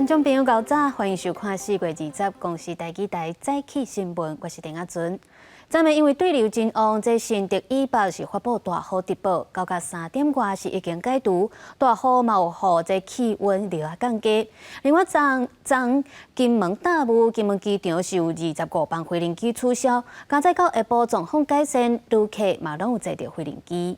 观众朋友，早早，欢迎收看4月20公视台记台早起新闻，我是丁雅纯。昨暝因为对流真旺，这新竹以北是发布大雨特报，到甲3点外是已经解除。大雨嘛有予这气温略下降低。另外，昨金门大雾，金门机场是有25班飞行机取消。加在到下晡状况改善，旅客嘛拢有坐到飞行机。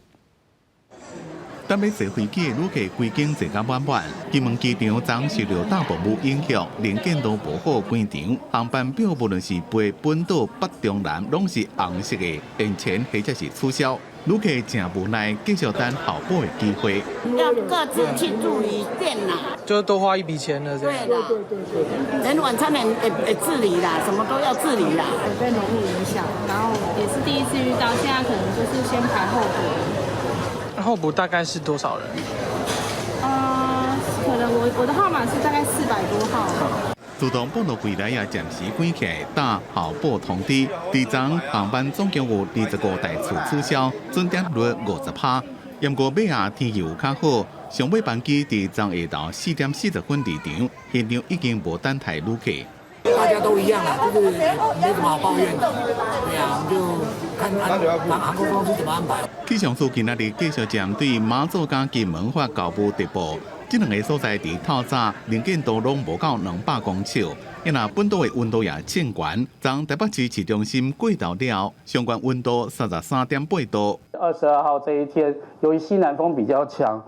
等要坐飞机的旅客规经坐甲满满，金门机场昨受到大暴雨影响，连见都无好关场。航班表无论是飞本岛、北中南，拢是红色的，延前或者是取消。旅客真无奈，继续等后补的机会。要各自去注意电脑，就多花一笔钱了。对啦，连晚餐也自理啦，什么都要自理啦。有被农务影响，然后也是第一次遇到，现在可能就是先排后补。 候补大概是多少人？可能我的号码是大概400多号。自动报道柜台也暂时关起来，等后补通知。第昨航班总共有25台次取消，准点率50%。不过尾下天气有较好，上尾班机伫昨下昼4点40分离场，现场已经无等待旅客。 大家都一样啦，就是没什么好抱怨的。对啊，我们就看航空公司怎么安排。气象署今仔日继续针对马祖甲金门发高温特报，这两个所在伫透早能见度拢无到200公尺，因那本岛的温度也正悬。昨台北市市中心过昼了，相关温度33.8度。22号这一天，由于西南风比较强。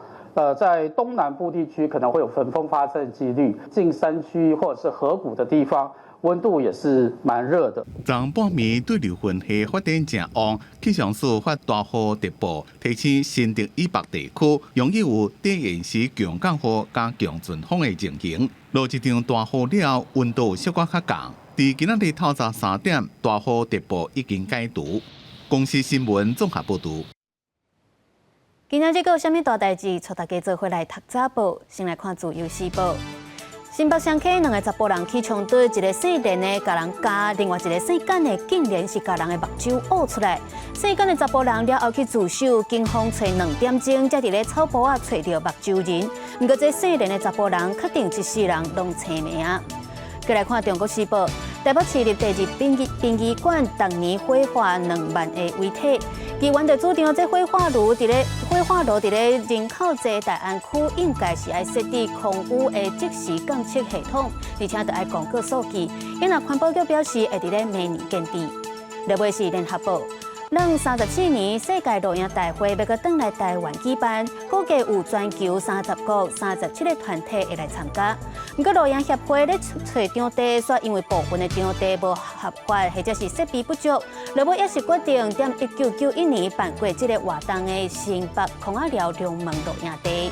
在东南部地区可能会有焚风发生的几率，近山区或者是河谷的地方，温度也是蛮热的。昨半暝对流云系发展正旺，气象署发大雨特报，提醒新竹以北地区容易有低延时强降雨加强阵风的情形。落一场大雨了，温度小可较降。伫今仔日透早3点，大雨特报已经解除。公司新闻综合报道。 今仔日有啥物大代志？带大家做回来读早报。先来看自由时报。新北乡溪2个查甫人起冲突，一个姓连的甲人夹，另外一个姓简的竟然是甲人的目睭挖出来。姓简的查甫人了后去自首，警方找2点钟，才伫咧草坡仔找到目睭人。不过这姓连的查甫人确定这4人拢青名。再来看中国时报，台北市立第2殡仪馆当年火化2万个遗体。 议员就主张，这火化炉伫咧人口济大安区，应该是爱设置空污的即时监测系统，而且就爱公告数据。因那环保局表示会伫咧明年检视。另外是联合报，让34年世界露营大会要搁转来台湾举办，估计有全球30国37个团体会来参加。不过露营协会咧找场地，说因为部分的场地无合法，或者是设备不足，落尾也是决定在1991年办过这个活动的新北孔仔寮龙门露营地。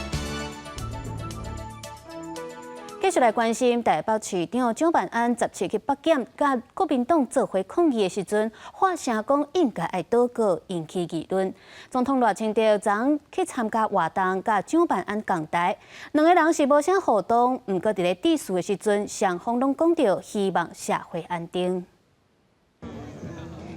继续来关心台北市长蒋万安17去北检，甲国民党做伙抗议的时阵，发声讲应该爱祷告，引起议论。总统赖清德昨去参加活动，甲蒋万安共台，两个人是无啥互动，毋过伫咧致辞的时阵，双方拢讲到希望社会安定。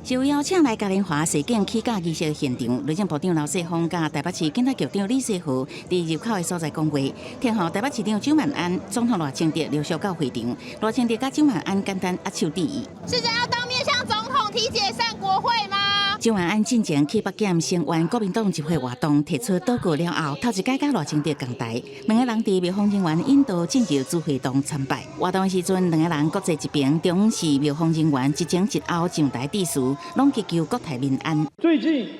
受邀请来嘉年华示警起驾仪式现场，内政部长刘世芳甲台北市警察局长李世豪伫入口的所在讲话，听候台北市长蒋万安、总统赖清德陆续到会场，赖清德甲蒋万安简单握手致意。是想要当面向总统提解散国会吗？蒋万安进前去北检声援国民党集会活动，提出祷告了后，头一届甲赖清德共台，两个人伫庙方人员引导进入主会堂参拜。活动的时阵，两个人各坐一边，中是庙方人员一前一后上台致辞。 拢祈求国泰民安。最近，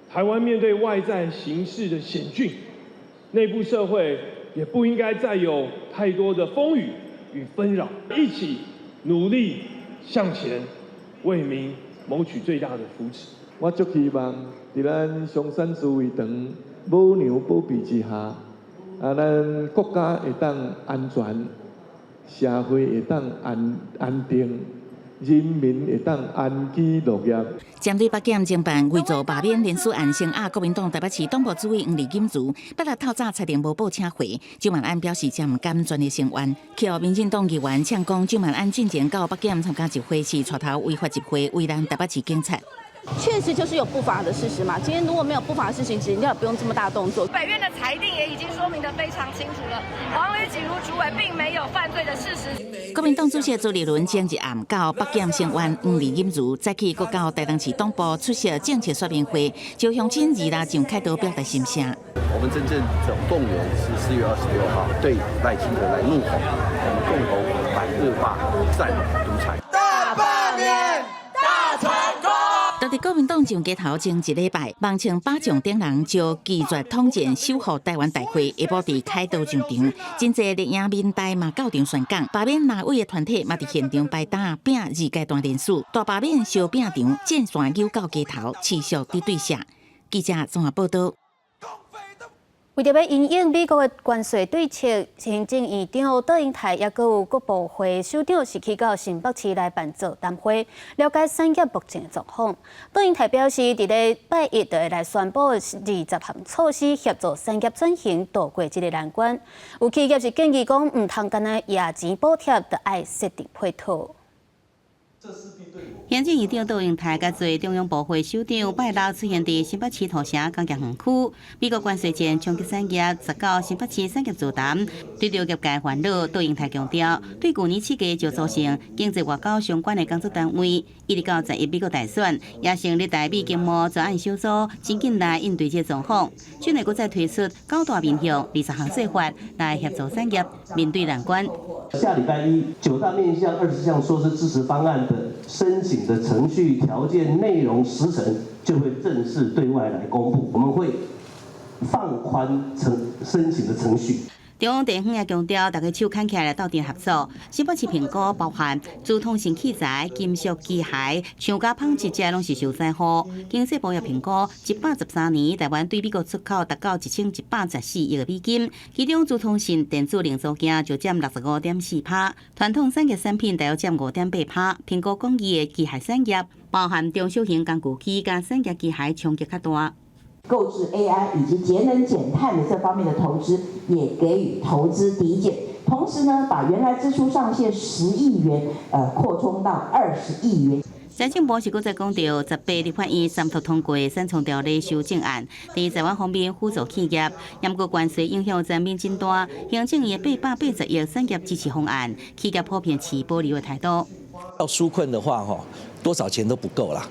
台湾面对外在形势的险峻，内部社会也不应该再有太多的风雨与纷扰，一起努力向前，为民谋取最大的福祉。我足希望在咱上山之位堂母娘保庇之下，咱国家会当安全，社会会当安定。 人民会当安居乐业。针对北检侦办为做罢免连署案声压国民党台北市党部主委黄丽锦如，北日透早裁定无报请回，蒋万安表示将毋甘全力声援。去后民进党议员呛讲蒋万安进前到北检参加集会是带头违法集会，为难台北市警察。确实就是有不法的事实嘛。今天如果没有不法的事情，其实也不用这么大动作。北院的裁定也已经说明得非常清楚了，黄磊锦如主委并没有犯罪的事实。国民党主席朱立伦前日暗到北检声援黄丽锦如，再去国到台东市东部出席政策说明会，就乡亲二拉上开刀表达心声。我们真正这种动员是4月26号对赖清德来怒吼，我们共同反恶霸、战独裁。大罢免，大成功。到伫国民党上街头前一礼拜，网称8将等人就拒绝统战守护台湾大会，下晡伫开刀上场，真侪立营民代嘛到场宣讲，罢免立委的团体嘛伫现场摆打拼2阶段人数，大罢免小拼场箭线扭到街头，持续伫对射。记者综合报道。为着要因应美国的关税对策，行政院长杜英泰也有国部会首长是去到新北市来办座谈会，了解产业目前的状况。杜英泰表示，伫咧拜一就会来宣布20项措施，协助产业转型渡过这个难关。有企业是建议讲，唔通干那野钱补贴，得爱设定配套。行政院长杜英泰甲随中央部会首长拜六出现伫新北市土城工业园区，美国关税战冲击产业19新北市产业座谈，对着业界烦恼，杜英泰强调，对去年7月就组成经济外交相关的工作单位，一直到11美国大选，也成立台美经贸专案小组，真紧来应对这状况。今年佫再推出9大面向20项做法来协助产业面对难关。下礼拜一9大面向20项措施支持方案的申请的程序、条件、内容、时程就会正式对外来公布。我们会放宽申请的程序。中央地方也强调，大家手牵起来斗阵合作。新北市评估包含资通信器材、金属机械、厂家纺织这拢是受灾户。经济部也评估，113年台湾对美国出口达到1114亿美金，其中资通信电子零组件就占65.4%，传统产业产品大约占5.8%。评估工艺的机械产业，包含中小型工具机加产业机械冲击较大。购置 AI 以及节能减碳的这方面的投资，也给予投资抵减。同时呢，把原来支出上限10亿元，扩充到20亿元。财政部是搁再讲到，18立法院三读通过产创条例修正案，在台湾方面辅助企业，因过关税影响层面真大，行政院880亿产业支持方案，企业普遍持保留的态度。要纾困的话，多少钱都不够啦。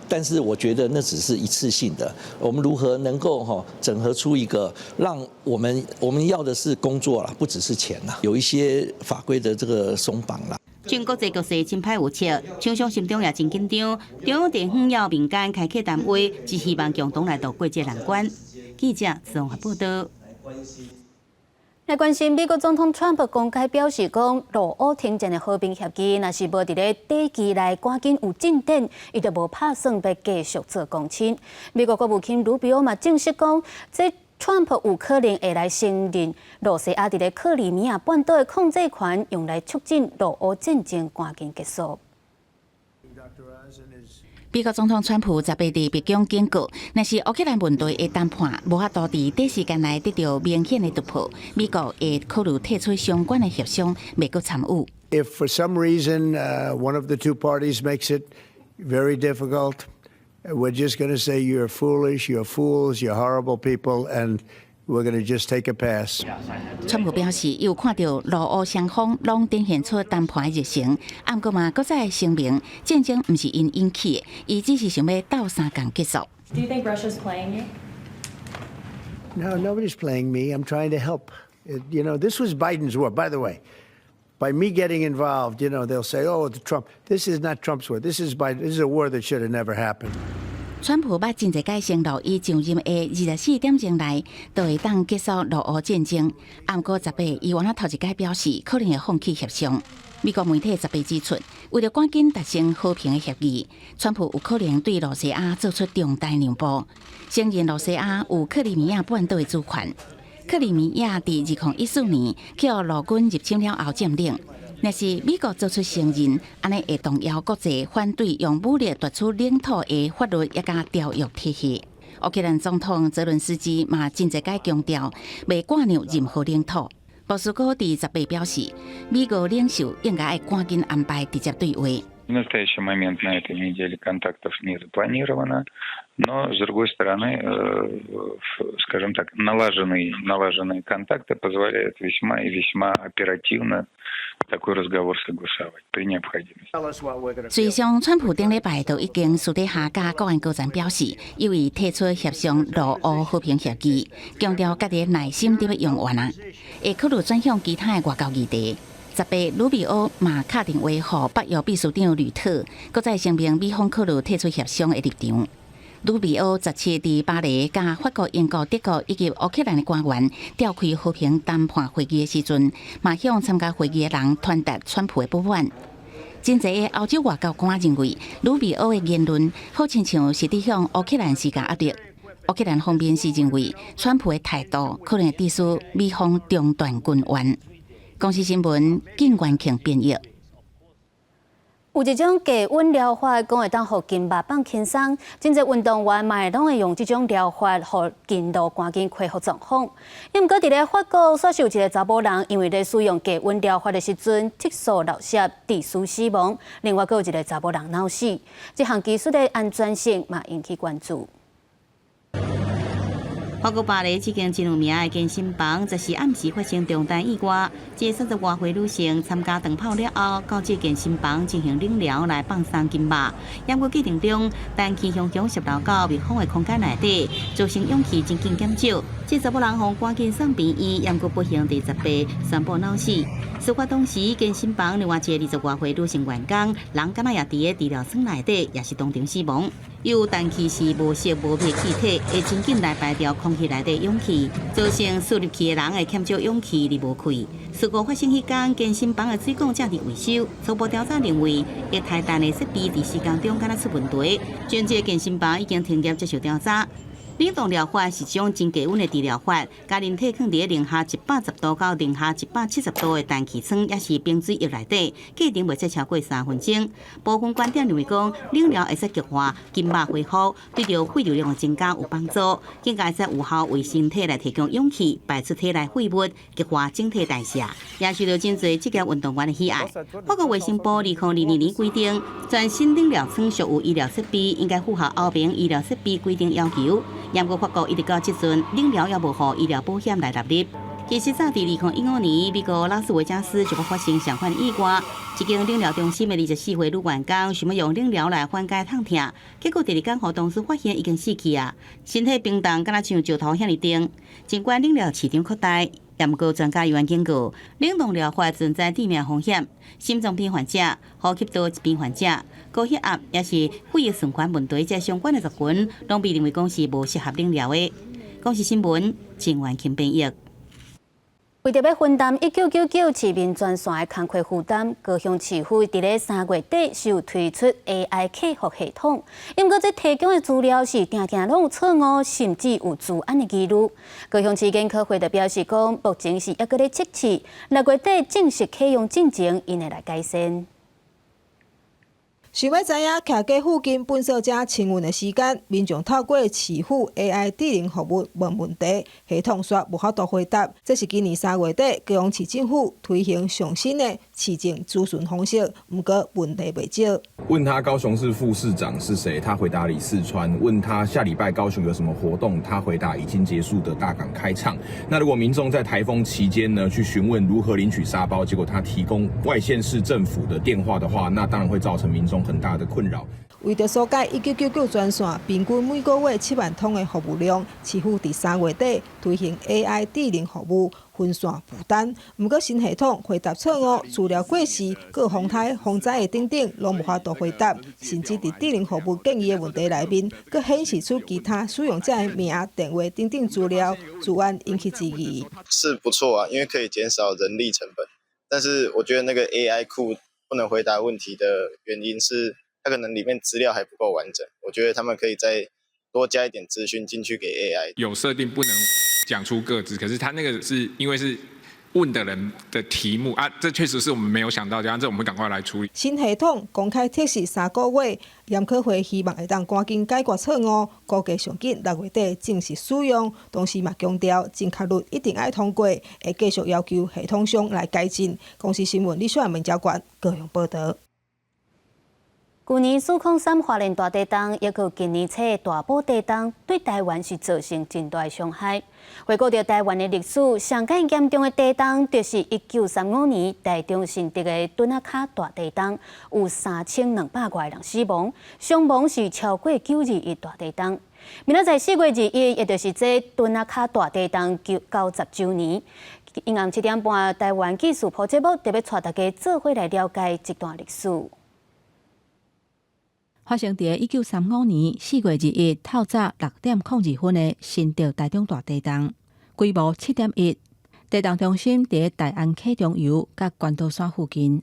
但是我觉得那只是一次性的。我们如何能够整合出一个，让我们要的是工作啦，不只是钱啦。有一些法规的这个松绑啦。全国际局势真歹有切，厂商心中也真紧张。中央地方要民间开启谈话，只希望共同来渡过这难关。记者综合报道。来关心美国总统川普公开表示，讲俄乌停战的和平协议，若是无伫咧短期内赶紧有进展，伊就无打算要继续做公亲。美国国务卿卢比奥嘛证实讲，这川普有可能会来承认罗西亚伫咧克里米亚半岛的控制权，用来促进俄乌战争赶紧结束。美国总统川普18日白宫警告，若是乌克兰问题的谈判无法度伫短时间内得到明显的突破，美国会考虑退出相关的协商，未阁参与。If for some reason one of the two parties makes it very difficult, we're just going to say you're foolish, you're fools, you're horrible people, and we're going to just take a pass. 川普表示，有看到俄乌双方拢展现出谈判的热情，不过嘛，搁再声明战争不是因引起的，伊只是想要斗3天结束。Do you think Russia's playing you? No, nobody's playing me. I'm trying to help. You know, this was Biden's war, by the way. By me getting involved, you know, they'll say, "Oh, Trump. This is not Trump's war. This is Biden. This is a war that should have never happened." 川普捌真侪解承诺，伊上任的24点钟内，就会当结束俄乌战争。不过18，伊原来头一摆表示，可能会放弃协商。美国媒体18指出，为了赶紧达成和平的协议，川普有可能对罗西亚做出重大让步，承认罗西亚有克里米亚半岛的主权。克里米亚伫2014年去俄罗军入侵了后占领。若是美国做出承认，安尼会动摇国际反对用武力夺取领土的法律也加条约体系。乌克兰总统泽伦斯基嘛真侪解强调，未割让任何领土。莫斯科伫18表示，美国领袖应该赶紧安排直接对话。В настоящий момент на этой неделе контактов не запланировано, но, с другой стороны, скажем так, налаженные контакты позволяют весьма и весьма оперативно такой разговор согласовать при необходимости. 随上川普顶礼拜就已经私底下甲国安高层表示，有意提出协商陆俄和平协议，强调家己耐心伫要用完啊，会考虑转向其他的外交议题。18卢比奥嘛敲电话予北约秘书长吕特，搁再声明美方考虑提出协商的立场。卢比奥17伫巴黎甲法国、英国、德国以及乌克兰的官员召开和平谈判会议的时阵，嘛向参加会议的人传达川普的不满。真侪的欧洲外交官认为，卢比奥的言论好亲像是伫向乌克兰施加压力。乌克兰方面是认为，川普的态度可能会致使美方中断军援。公司新闻景元庆编译。有一种低温疗法，讲会当互筋肉放轻松。真侪运动员嘛，拢会用这种疗法，互筋络赶紧恢复状况。因毋过，伫咧法国，煞是有一个查某人，因为咧使用低温疗法的时阵，激素漏泄，致死死亡。另外，阁有一个查某人脑死。这项技术的安全性嘛引起关注。法国巴黎一间真有名的健身房，则是暗时发生重大意外。这30多岁女性参加长跑了后，到这健身房进行冷疗来放松筋肉。验过过程中，氮气熊熊吸入到密封的空间内底，造成氧气真紧减少。这查某人互赶紧送病院，验过不幸第18宣布脑死。事发当时，健身房另外一个20多岁女性员工，人敢若也伫个治疗舱内底，也是当场死亡。有氮气是无色无味气体，会真紧来排掉空气内底氧气，造成输入去的人会欠少氧气而无气。事故发生迄天，健身房的水管正伫维修，初步调查认为，液态氮的设备伫施工中敢若出问题，全这健身房已经停业接受调查。冷冻疗法是一种真低温的治疗法，将人体放伫零下110度到零下170度的氮气舱，也是冰水液内底，过程袂使超过3分钟。部分观点认为讲，冷疗会使激化筋肉恢复，对着肺流量的增加有帮助，更加会使有效为身体来提供氧气，排出体内废物，激化整体代谢，也受到真侪职业运动员的喜爱。法国卫生部2022年规定，全新冷疗舱属有医疗设备，应该符合欧盟医疗设备规定要求。不过法国一直到即阵，冷疗也无互医疗保险来纳入。其实早伫2015年，美国拉斯维加斯就发生相反意外，一间冷疗中心的24岁女员工想要用冷疗来缓解痛痛，结果第2天，互同事发现已经死去啊，身体冰冻，敢若像石头遐尼冰。尽管冷疗市场扩大，不过专家员警告，冷冻疗法存在致命风险，心脏病患者、呼吸道疾病患者、高血压也是肺液循环问题这相关的族群，拢被认为讲是无适合冷疗的。公视新闻郑元庆编译。为着要分担1999市民全线的工课负担，高雄市府伫咧3月底是有推出 AI 客服系统，因过这提供的资料是定定拢有错误，甚至有治安的记录。高雄市检考会就表示讲，目前是抑搁咧测试，6月底正式启用进前，因会来改善。想要知影徛街附近本扫者清运的时间，民众透过市府 AI 智能服务问问题，系统煞无法度回答。这是今年3月底高雄市政府推行上新的市政咨询方式，不过问题未少。问他高雄市副市长是谁，他回答李四川；问他下礼拜高雄有什么活动，他回答已经结束的大港开唱。那如果民众在台风期间呢，去询问如何领取沙包，结果他提供外县市政府的电话的话，那当然会造成民众很大的困扰。为着疏解1999专线平均每个月7万通的服务量，市府伫3月底推行 AI 智能服务分线负担。不过新系统回答错误、资料过时、各风台、风灾的等等，拢无法度回答，甚至伫智能服务建议的问题内面，佫显示出其他使用者的名、电话等等资料，自然引起质疑。是不错啊，因为可以减少人力成本。但是我觉得那个 AI 库不能回答问题的原因是，它可能里面资料还不够完整。我觉得他们可以再多加一点资讯进去给 AI。有设定不能讲出个资，可是他那个是因为是问的人的题目啊，这确实是我们没有想到，这样这我们赶快来处理。新系统公开测试3个月，严科会希望会当赶紧解决错误，估计上紧6月底正式使用。同时嘛强调正确率一定要通过，会继续要求系统商来改进。公视新闻李雪文、文昭冠高雄报道。去年403花莲大地震，也佮今年初的大埔地震，对台湾是造成真大的伤害。回顾到台湾的历史，上届严重的地震就是1935年台中新竹的墩仔卡大地震，有3200多人死亡，伤亡是超过921大地震。明仔载4月21日，也就是这墩仔卡大地震90周年。阴暗7点半，台湾纪事播节目特别带大家做伙来了解这段历史。发生在1935年4月2日透早6点02分的新竹台中大地震，规模7.1。地震中心在大安客中油甲关渡山附近。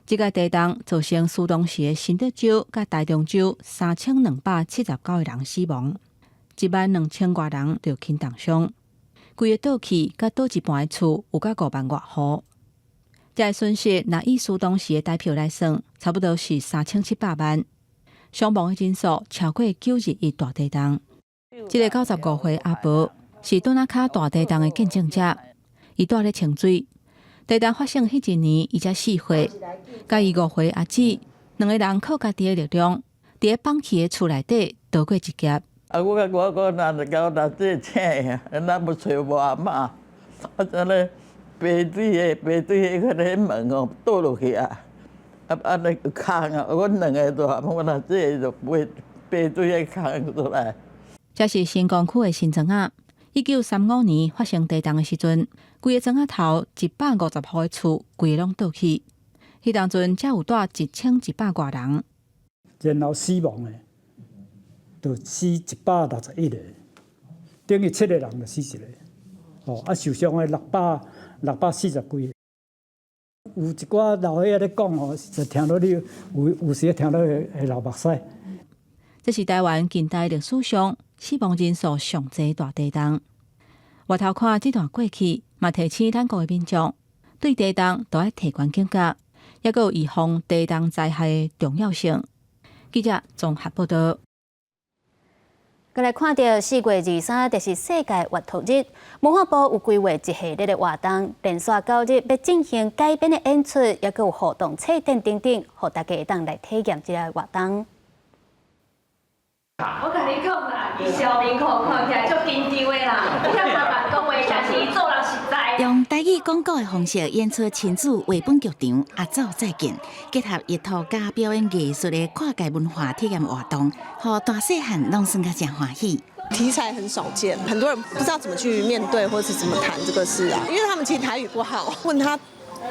这个地震造成苏东市的新竹州甲台中州3279个人死亡，12000多人着轻重伤。规个倒去甲倒一半的厝有甲5万外户。这个损失若以苏东市的台票来算，差不多是3700万。伤亡的人数超过921大地震。这个95岁阿婆是墩仔卡大地震的见证者，伊住咧清水。地震发生迄一年，伊才4岁，甲伊5岁阿姊两个人靠家己的力量，伫咧放弃的厝内底逃过一劫。我若到这请呀，咱要找无阿嬷，真咧排水迄个门哦倒落去啊，安尼空啊，阮两个大阿嬷，我若这就排水迄空出来。这是新光区的新庄仔。1935年发生地震的时阵，规个庄仔头150户的厝，规个拢倒去。迄当阵才有住1100多人。然后死亡的，就死161个，等于7个人就死一个。啊，受伤的640几个。有一寡老岁仔咧讲就听到你有时听到会流目屎。这是台湾近代历史上死亡人数上侪大地震。外头看这段过去，嘛提醒咱国的民众对地震都要提悬警觉，也有预防地震灾害的重要性。记者综合报道。再来看到4月23日，就是世界阅读日，文化部有规划一系列的活动，连续9日要进行改编的演出，也有互动册展等等，让大家会当来体验这个活动。我甲你讲啦，伊小面孔看起来足紧张的啦，你遐三万讲话，但是伊做人实在。用台语广告的方式演出亲子绘本剧场《阿祖再见》，结合艺术加表演艺术的跨界文化体验活动，让大细汉拢算甲真欢喜。题材很少见，很多人不知道怎么去面对，或是怎么谈这个事啊，因为他们其实台语不好，问他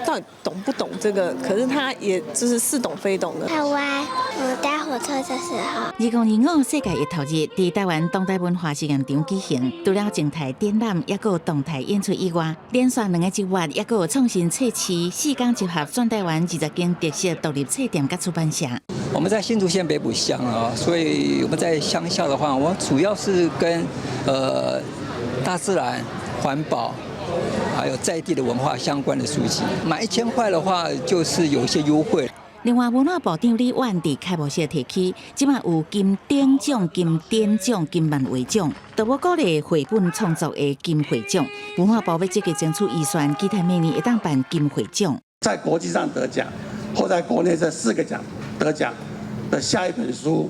到底懂不懂这个，可是他也就是似懂非懂的。台湾，我搭火车的时候。2025世界艺术日伫台湾当代文化实验场举行，除了静态展览，也有动态演出以外，连续2个1月，也有创新册市4天集合全台湾20间特色独立册店甲出版社。我们在新竹县北埔乡啊，所以我们在乡下的话，我主要是跟大自然、环保。还有在地的文化相关的书籍，买1000块的话，就是有一些优惠。另外，文化部长李婉伫开幕式提起，即卖有金典奖、金典奖、金漫画奖，都要鼓励绘本创作的金绘奖。文化部要积极争取预算，期待明年会当办金绘奖。在国际上得奖，或在国内这4个奖得奖的下一本书。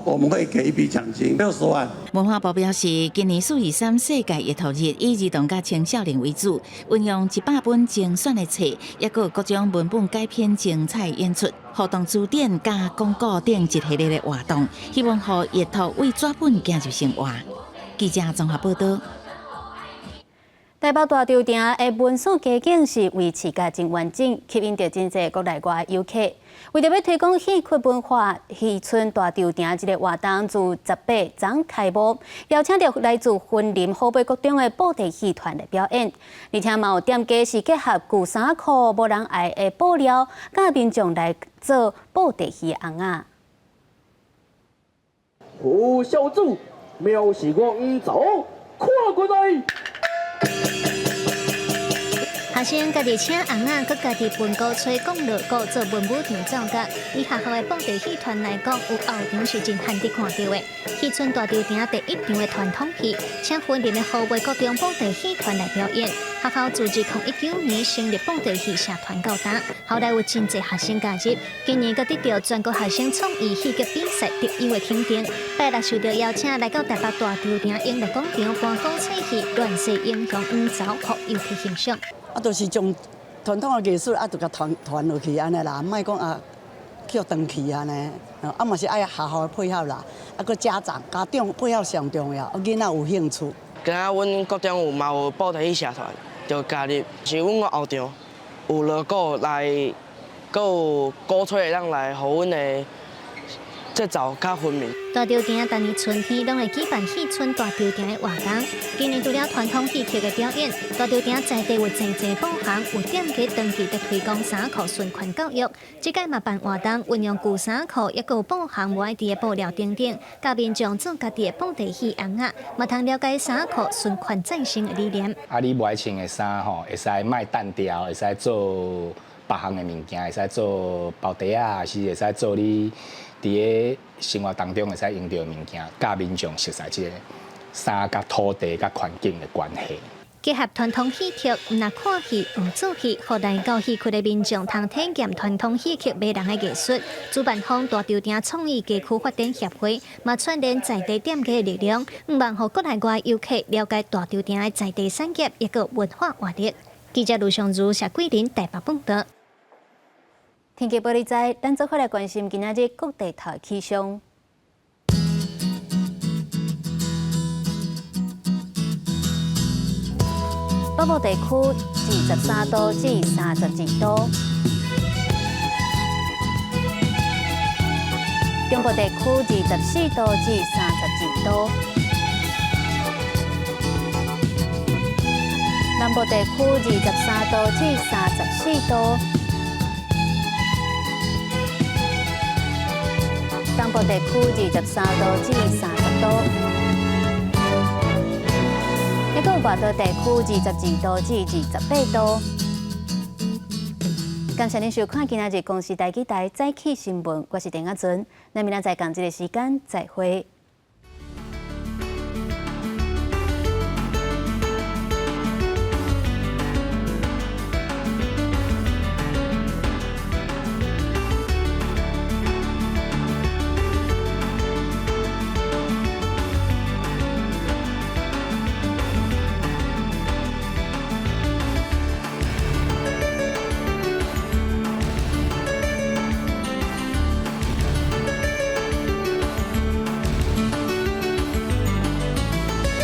我们会给一笔奖金60万。文化部表示，今年423世界艺术日以儿童甲青少年为主，运用100本精选的册，也有各种文本改编精彩演出、活动书店加广告等一系列的活动，希望让艺术为纸本行入生活。记者综合报道。台北大潮埕的文创街景是维持甲真完整，吸引到真侪国内外游客。为着要推广戏曲文化，渔村大潮埕这个活动自18昨开幕，邀请到来自云林、湖北各中的布袋戏团来表演，而且嘛有店家是结合旧衫裤、无人爱的布料，甲民众来做布袋戏红仔。胡小主，藐视我唔走，看过来。学学生家己请翁仔，佮家己分鼓吹讲锣鼓做文武场造价。以学校的蹦地戏团来讲，有后场是真罕得看到的。戏村大潮亭第一场的传统戏，请分别的河北各中蹦地戏团来表演。学校自2019年成立蹦地戏社团到大，后来有真侪学生加入。今年佮得到全国学生创意戏剧比赛得优的肯定。拜六受到邀请来到台北大潮亭音乐广场观古彩戏《乱世英雄黄枣》和游戏欣赏。啊，就是将传统的艺术啊，就甲传落去安尼啦，莫讲啊，叫长去安尼。啊，嘛是爱学校的配合啦，啊，佮家长配合上重要，囡仔有兴趣。今仔阮国中有布袋戏社团，就加入是阮个后场有锣鼓来，佮有鼓吹的人来，互阮的节奏较分明。大潮亭每年春天拢会举办戏村大潮亭的活动。今年除了传统戏曲的表演，大潮亭在地有真侪补行，有点加登记在推广衫裤顺款教育。这届嘛办活动，运用旧衫裤，也有补行无爱伫的布料等等，教民众做家己的蹦地戏翁仔，嘛通了解衫裤顺款再生的理念。啊，你无爱穿的衫吼，会使卖单调，会使做别项的物件，会使做包袋啊，还是会使做你伫个生活当中会使用到的物件，教民众熟悉这个衫甲土地甲环境的关系。结合传统戏曲，毋但看戏、学做戏，互来到戏区的民众通体验传统戏曲迷人的艺术。主办方大潮亭创意街区发展协会，嘛串联在地店家的力量，希望互国内外游客了解大潮亭的在地产业，也个文化活力。记者卢尚如、谢桂林台北报道。天气报道在，咱做伙来关心今仔日各地头气象。北部地区23度至32度，中部地区24度至32度，南部地区23度至34度，东部地区23度至30度。一个外岛地区22度至28度。感谢您收看今仔日公视台记台早起新闻，我是陈雅纯，咱明仔载同一个时间再会。